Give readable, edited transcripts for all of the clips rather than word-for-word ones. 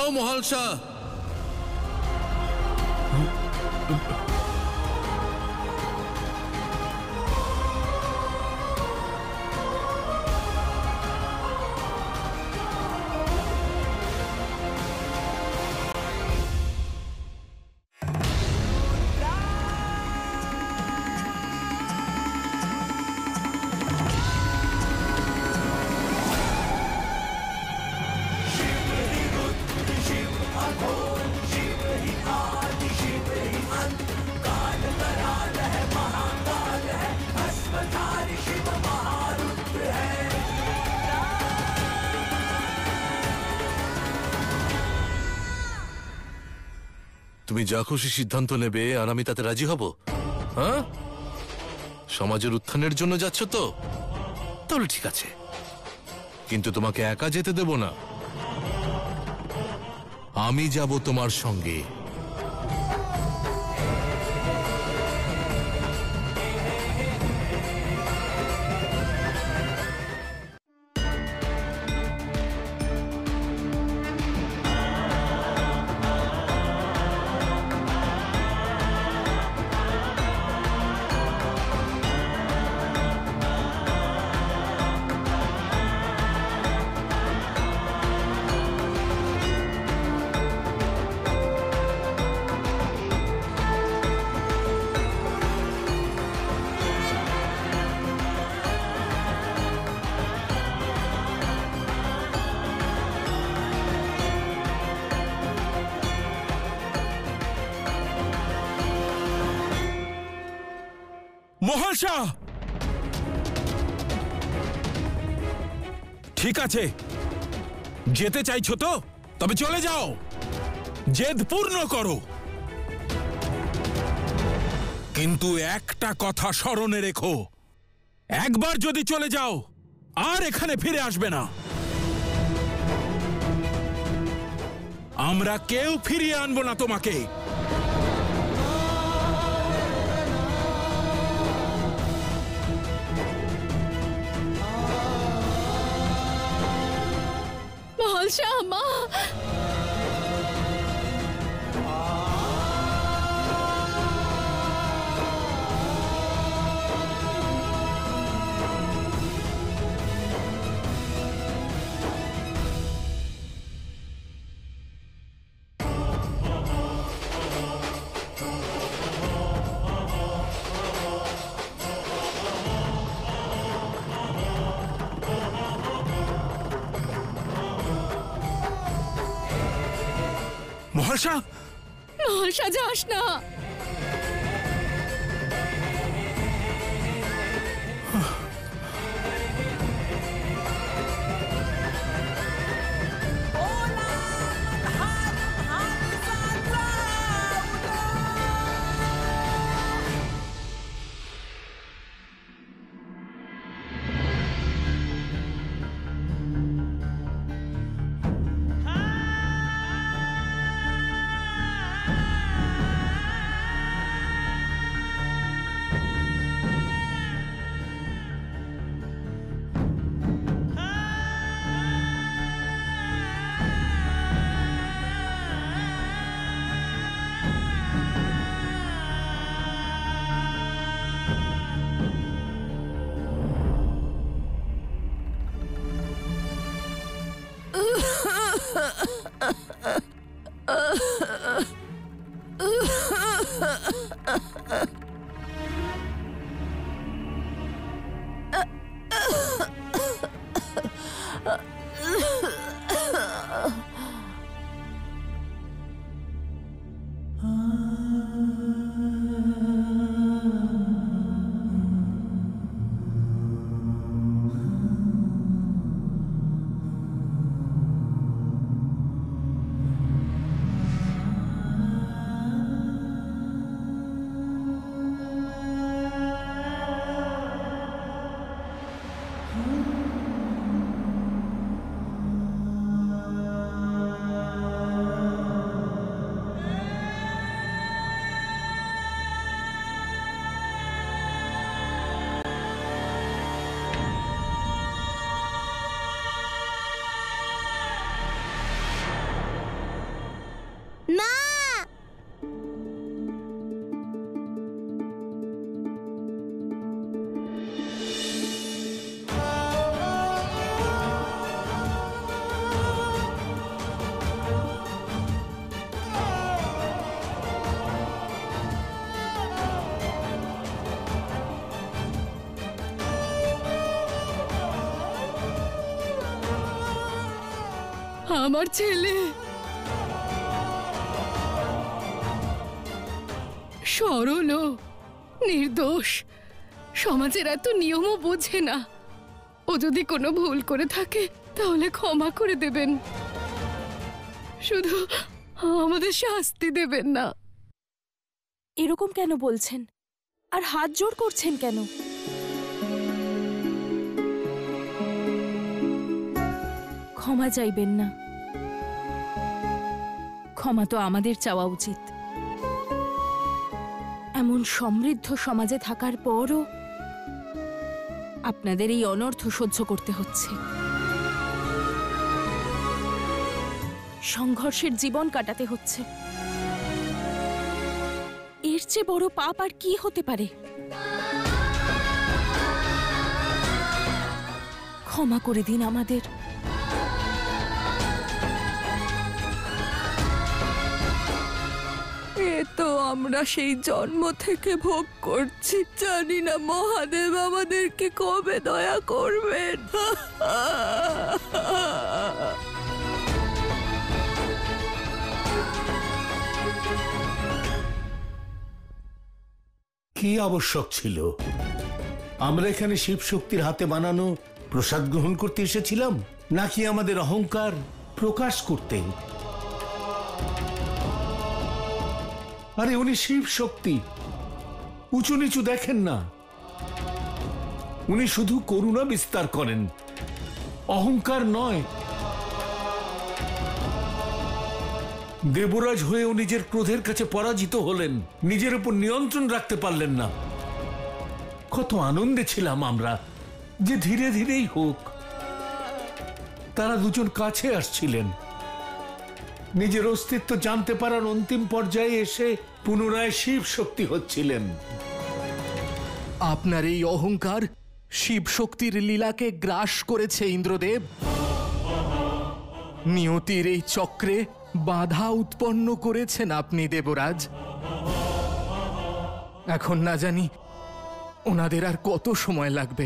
যাও মহালসা। তুমি যা খুশি সিদ্ধান্ত নেবে আর আমি তাতে রাজি হব। হ্যাঁ, সমাজের উত্থানের জন্য যাচ্ছ তো, তাহলে ঠিক আছে, কিন্তু তোমাকে একা যেতে দেব না। আমি যাব তোমার সঙ্গে। মহালসা, ঠিক আছে, যেতে চাইছো তো তবে চলে যাও, জেদ পূর্ণ করো, কিন্তু একটা কথা স্মরণে রেখো, একবার যদি চলে যাও আর এখানে ফিরে আসবে না। আমরা কেউ ফিরিয়ে আনবো না তোমাকে। মহালসা, মা, মহালসা, মহালসা, যাস না। আমার ছেলে সরল ও নির্দোষ, সমাজের এত নিয়মও বোঝে না। ও যদি কোনো ভুল করে থাকে তাহলে ক্ষমা করে দেবেন, শুধু আমাদের শাস্তি দেবেন না। এরকম কেন বলছেন আর হাত জোড় করছেন কেন? ক্ষমা চাইবেন না, ক্ষমা তো আমাদের চাওয়া উচিত। এমন সমৃদ্ধ সমাজে থাকার পরও আপনাদের এই অনর্থ সহ্য করতে হচ্ছে। সংঘর্ষের জীবন কাটাতে হচ্ছে। এর চেয়ে বড় পাপ আর কি হতে পারে? ক্ষমা করে দিন আমাদের। এ তো আমরা সেই জন্ম থেকে ভোগ করছি, জানি না মহাদেব আমাদেরকে কবে দয়া করবেন। কি আবশ্যক ছিল? আমরা এখানে শিব শক্তির হাতে বানানো প্রসাদ গ্রহণ করতে এসেছিলাম, নাকি আমাদের অহংকার প্রকাশ করতে? আরে উনি শিব শক্তি, উঁচু নিচু দেখেন না। উনি শুধু করুণা বিস্তার করেন, অহংকার নয়। দেবরাজ হয়েও নিজের ক্রোধের কাছে পরাজিত হলেন, নিজের উপর নিয়ন্ত্রণ রাখতে পারলেন না। কত আনন্দে ছিলাম আমরা যে ধীরে ধীরেই হোক তারা দুজন কাছে আসছিলেন। নিজের অস্তিত্ব জানতে পারার অন্তিম পর্যায়ে এসে পুনরায় শিব শক্তি হচ্ছিলেন। আপনার এই অহংকার শিব শক্তির লীলাকে গ্রাস করেছে ইন্দ্রদেব। নিয়তির এই চক্রে বাধা উৎপন্ন করেছেন আপনি দেবরাজ। এখন না জানি ওনাদের আর কত সময় লাগবে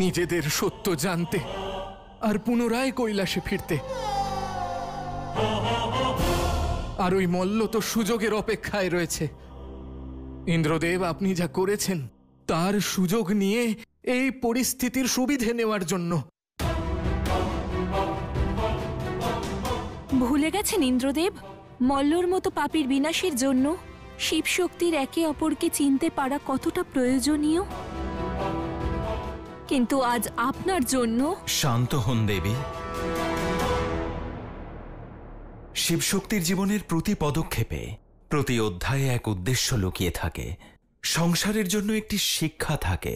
নিজেদের সত্য জানতে আর পুনরায় কৈলাসে ফিরতে। আর ওই মল্ল তো সুযোগের অপেক্ষায় রয়েছে। ইন্দ্রদেব, আপনি যা করেছেন তার সুযোগ নিয়ে এই পরিস্থিতির সুবিধে নেওয়ার জন্য। ভুলে গেছেন ইন্দ্রদেব, মল্লর মতো পাপীর বিনাশের জন্য শিব শক্তির একে অপরকে চিনতে পারা কতটা প্রয়োজনীয়। কিন্তু আজ আপনার জন্য। শান্ত হন দেবী। শিবশক্তির জীবনের প্রতি পদক্ষেপে, প্রতি অধ্যায়ে এক উদ্দেশ্য লুকিয়ে থাকে, সংসারের জন্য একটি শিক্ষা থাকে।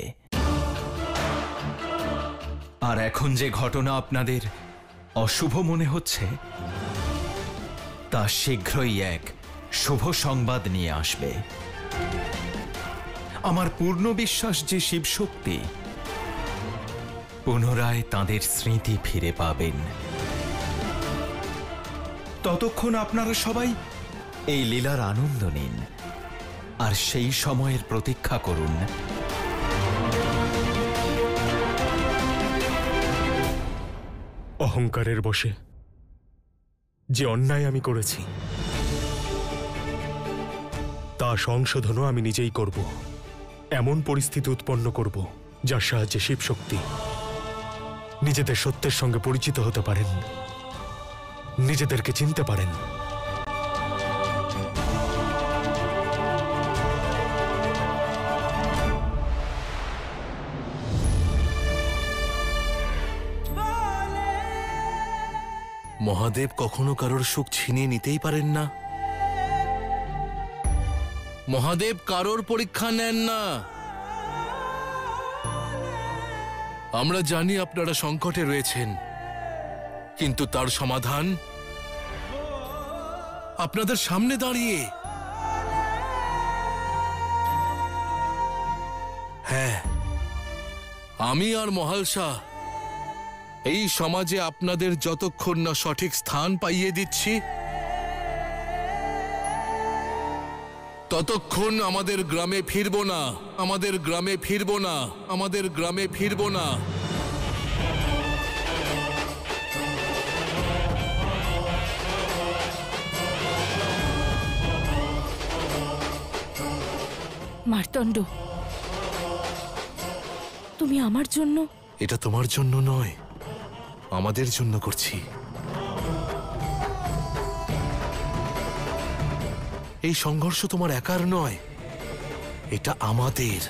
আর এখন যে ঘটনা আপনাদের অশুভ মনে হচ্ছে তা শীঘ্রই এক শুভ সংবাদ নিয়ে আসবে। আমার পূর্ণ বিশ্বাস যে শিবশক্তি পুনরায় তাঁদের স্মৃতি ফিরে পাবেন। ততক্ষণ আপনারা সবাই এই লীলার আনন্দ নিন আর সেই সময়ের প্রতীক্ষা করুন। অহংকারের বশে যে অন্যায় আমি করেছি তা সংশোধনও আমি নিজেই করব। এমন পরিস্থিতি উৎপন্ন করব যার সাহায্যে শিবশক্তি নিজেদের সত্যের সঙ্গে পরিচিত হতে পারেন, নিজেদেরকে চিনতে পারেন। মহাদেব কখনো কারোর সুখ ছিনিয়ে নিতেই পারেন না। মহাদেব কারোর পরীক্ষা নেন না। আমরা জানি আপনারা সংকটে রয়েছেন, কিন্তু তার সমাধান আপনাদের সামনে দাঁড়িয়ে। হ্যাঁ, আমি আর মহালসা এই সমাজে আপনাদের যতক্ষণ না সঠিক স্থান পাইয়ে দিচ্ছি ততক্ষণ আমাদের গ্রামে ফিরব না, আমাদের গ্রামে ফিরব না, আমাদের গ্রামে ফিরব না। মার্তণ্ড, তুমি আমার জন্য? এটা তোমার জন্য নয়, আমাদের জন্য করছি। এই সংঘর্ষ তোমার একার নয়, এটা আমাদের।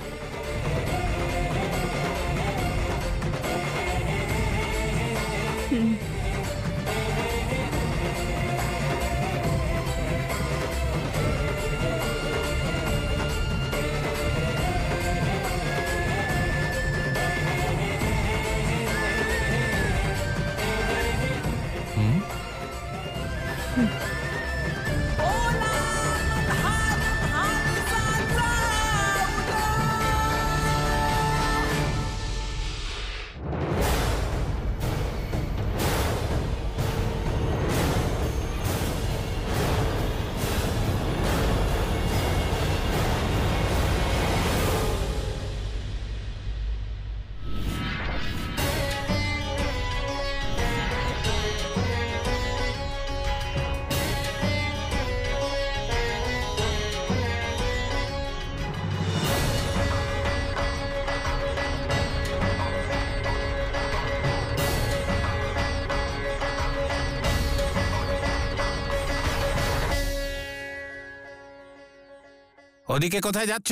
ওদিকে কোথায় যাচ্ছ?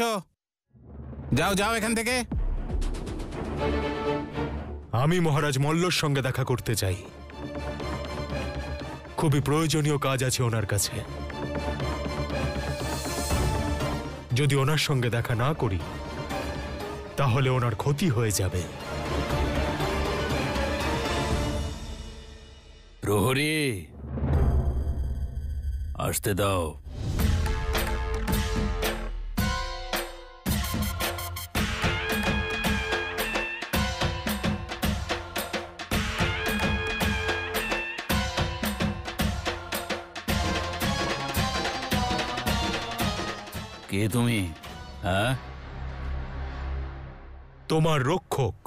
যাও যাও এখান থেকে। আমি মহারাজ মল্লর সঙ্গে দেখা করতে চাই। খুবই প্রয়োজনীয় কাজ আছে ওনার কাছে। যদি ওনার সঙ্গে দেখা না করি তাহলে ওনার ক্ষতি হয়ে যাবে। প্রহরী, আসতে দাও। কে তুমি? হ্যাঁ, তোমার রক্ষক।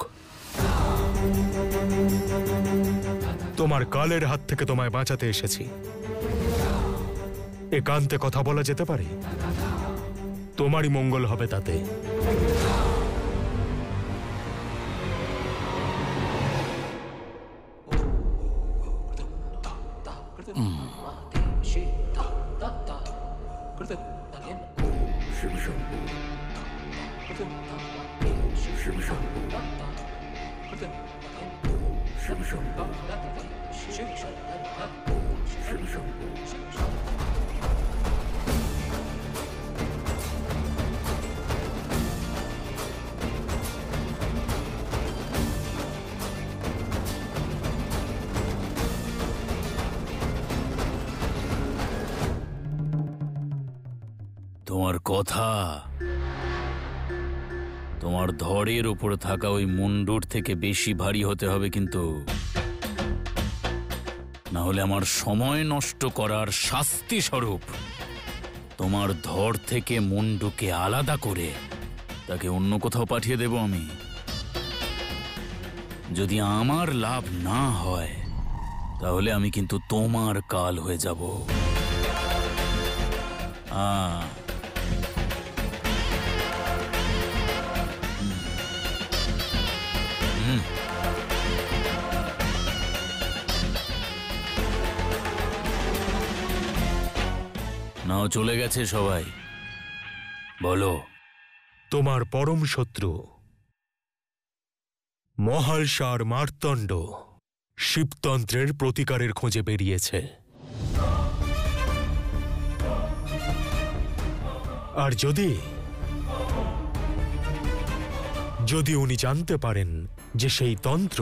তোমার কালের হাত থেকে তোমায় বাঁচাতে এসেছি। একান্তে কথা বলা যেতে পারে? তোমারই মঙ্গল হবে তাতে। তোমার কথা তোমার ধড়ের উপর থাকা ওই মুন্ডুর থেকে বেশি ভারী হতে হবে, কিন্তু না হলে আমার সময় নষ্ট করার শাস্তি স্বরূপ তোমার ধড় থেকে মুন্ডুকে আলাদা করে তাকে অন্য কোথাও পাঠিয়ে দেব আমি। যদি আমার লাভ না হয় তাহলে আমি কিন্তু তোমার কাল হয়ে যাব। নাও, চলে গেছে সবাই। বলো। তোমার পরম শত্রু মহালসার মার্তণ্ড শিবতন্ত্রের প্রতিকারের খোঁজে বেরিয়েছে। আর যদি উনি জানতে পারেন যে সেই তন্ত্র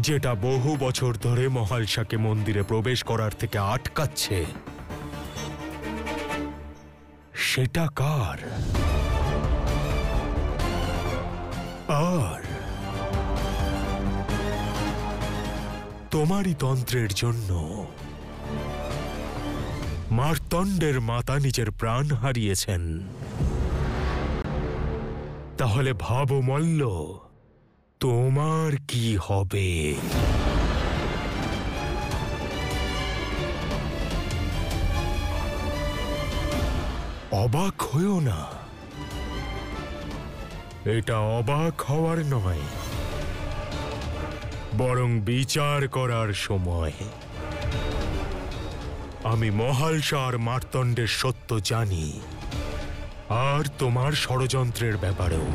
যেটা বহু বছর ধরে মহালসাকে মন্দিরে প্রবেশ করার থেকে আটকাচ্ছে সেটা কার, আর তোমারই তন্ত্রের জন্য মার্তণ্ডের মাতা নিজের প্রাণ হারিয়েছেন, তাহলে ভাবো মল্ল তোমার কি হবে? অবাক হইও না, এটা অবাক হওয়ার নয়, বরং বিচার করার সময়। আমি মহালসার মার্তণ্ডের সত্য জানি, আর তোমার ষড়যন্ত্রের ব্যাপারেও।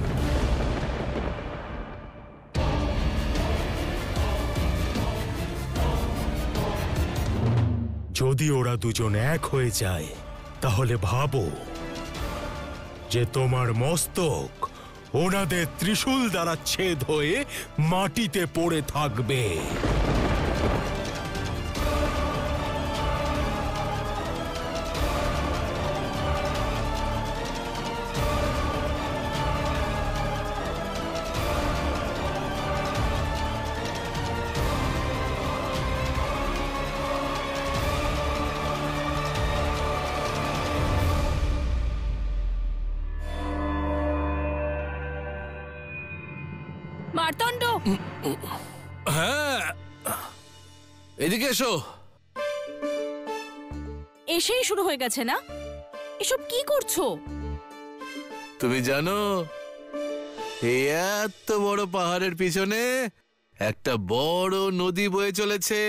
যদি ওরা দুজন এক হয়ে যায়, তাহলে ভাবো যে তোমার মস্তক ওনাদের ত্রিশূল দ্বারা ছেদ হয়ে মাটিতে পড়ে থাকবে। মার্তণ্ড, হ্যাঁ, এদিকে এসো। এসেই শুরু হয়ে গেছে না? এসব কি করছো? তুমি জানো এই এত বড় পাহাড়ের পিছনে একটা বড় নদী বয়ে চলেছে।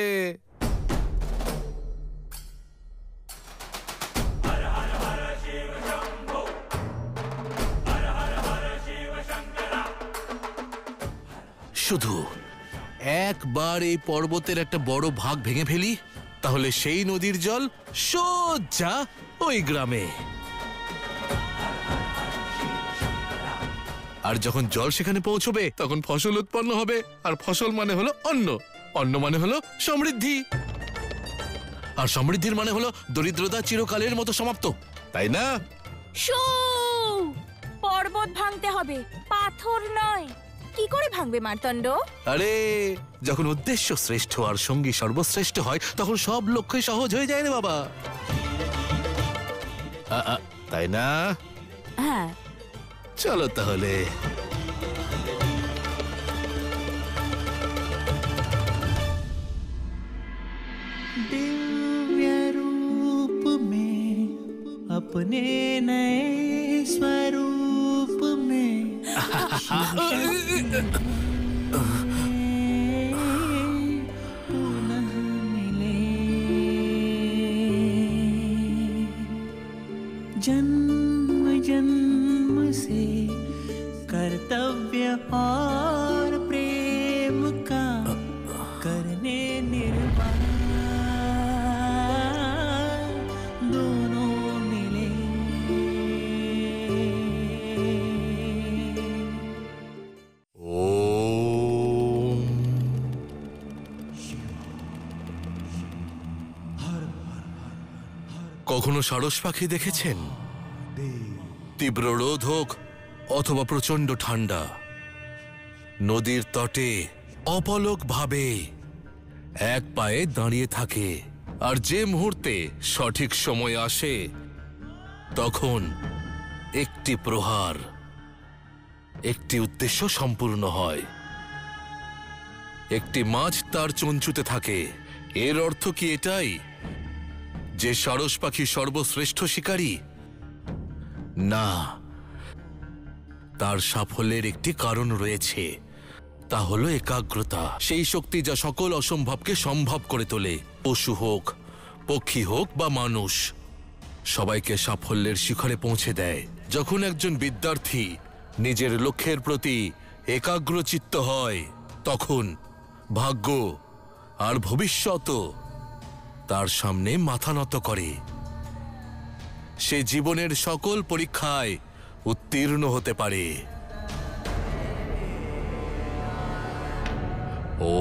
শুধু একবার এই পর্বতের একটা বড় ভাগ ভেঙে ফেলি, তাহলে সেই নদীর জল সোজা ওই গ্রামে। আর যখন জল সেখানে পৌঁছবে, তখন ফসল উৎপন্ন হবে, আর ফসল মানে হলো অন্ন, অন্ন মানে হলো সমৃদ্ধি, আর সমৃদ্ধির মানে হলো দরিদ্রতা চিরকালের মতো সমাপ্ত, তাই না? পর্বত ভাঙতে হবে, পাথর নয়। কি করে ভাঙবে মার্তণ্ড? আরে, যখন উদ্দেশ্য শ্রেষ্ঠ আর সঙ্গী সর্বশ্রেষ্ঠ হয়, তখন সব লক্ষ্যই সহজ হয়ে যায় রে বাবা, তাই না? হ্যাঁ, চলো তাহলে। दिव्य रूप में अपने नए स्वरूप में पुनः मिले, जन्म जन्म से कर्तव्य और प्रेम का करने निर्वाह दोनों मिले। কখনো সারস পাখি দেখেছেন? তীব্র রোদ হোক অথবা প্রচন্ড ঠান্ডা, নদীর তটে অপলক ভাবে এক পায়ে দাঁড়িয়ে থাকে, আর যে মুহূর্তে সঠিক সময় আসে, তখন একটি প্রহার, একটি উদ্দেশ্য সম্পূর্ণ হয়। একটি মাছ তার চঞ্চুতে থাকে। এর অর্থ কি এটাই যে সারস পাখি সর্বশ্রেষ্ঠ শিকারী? না, তার সাফল্যের একটি কারণ রয়েছে, তা হলো একাগ্রতা, সেই শক্তি যা সকল অসম্ভবকে সম্ভব করে তোলে। পশু হোক, পক্ষী হোক বা মানুষ, সবাইকে সাফল্যের শিখরে পৌঁছে দেয়। যখন একজন বিদ্যার্থী নিজের লক্ষ্যের প্রতি একাগ্রচিত্ত হয়, তখন ভাগ্য আর ভবিষ্যৎ তার সামনে মাথা নত করে। সে জীবনের সকল পরীক্ষায় উত্তীর্ণ হতে পারে। ও